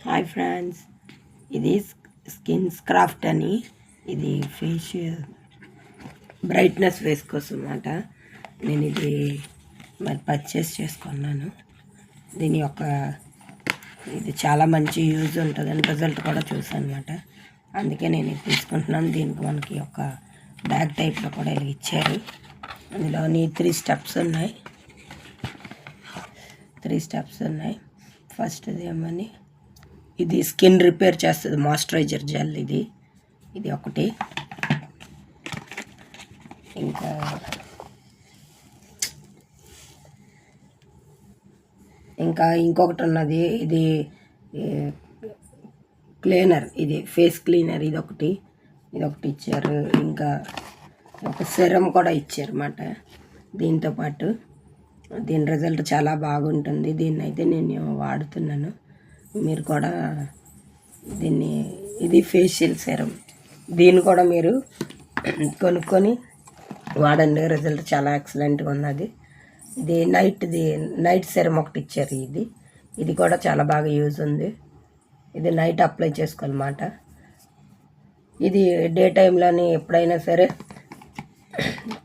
Hi friends, ఇది skin craft అని, ఇది ఫేషియల్ బ్రైట్నెస్ ఫేస్ కోసం అన్నమాట. నేను ఇది మరి పర్చేస్ చేసుకున్నాను. దీని యొక్క ఇది చాలా మంచి యూజ్ ఉంటుందని రిజల్ట్ కూడా చూసాను అన్నమాట. అందుకే నేను ఇది తీసుకుంటున్నాను. దీనికి మనకి ఒక బ్యాగ్ టైప్లో కూడా ఇలా ఇచ్చారు. అందులోని 3 స్టెప్స్ ఉన్నాయి. ఫస్ట్ ఏమని, ఇది స్కిన్ రిపేర్ చేస్తుంది, మాయిశ్చరైజర్ జెల్. ఇది ఒకటి. ఇంకా ఇంకొకటి ఉన్నది, ఇది క్లీనర్, ఇది ఫేస్ క్లీనర్. ఇదొకటి ఇచ్చారు. ఇంకా ఒక సెరం కూడా ఇచ్చారు అన్నమాట. దీంతోపాటు దీని రిజల్ట్ చాలా బాగుంటుంది. దీన్ని అయితే నేను వాడుతున్నాను. మీరు కూడా ఇది ఫేషియల్ సెరం. దీన్ని కూడా మీరు కొనుక్కొని వాడండి. రిజల్ట్ చాలా ఎక్సలెంట్గా ఉన్నది. ఇది నైట్ సెరం ఒకటి ఇచ్చారు. ఇది కూడా చాలా బాగా యూజ్ ఉంది. ఇది నైట్ అప్లై చేసుకోవాలన్నమాట. ఇది డే టైంలోని ఎప్పుడైనా సరే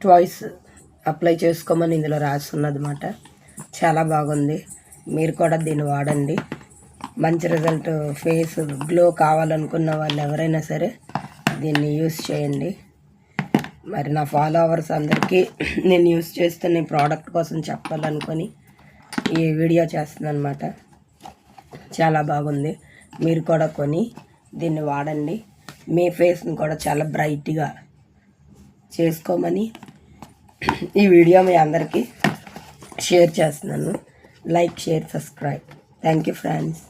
ట్వైస్ అప్లై చేసుకోమని ఇందులో రాస్తున్నది అన్నమాట. చాలా బాగుంది. మీరు కూడా దీన్ని వాడండి. మంచి రిజల్ట్, ఫేస్ గ్లో కావాలనుకున్న వాళ్ళు ఎవరైనా సరే దీన్ని యూస్ చేయండి. మరి నా ఫాలోవర్స్ అందరికీ నేను యూస్ చేస్తున్న ఈ ప్రోడక్ట్ కోసం చెప్పాలనుకొని ఈ వీడియో చేస్తున్నాను అన్నమాట. చాలా బాగుంది. మీరు కూడా కొని దీన్ని వాడండి. మీ ఫేస్ని కూడా చాలా బ్రైట్గా చేసుకోమని ఈ వీడియో మీ అందరికీ షేర్ చేస్తున్నాను. Like, share, subscribe. Thank you friends.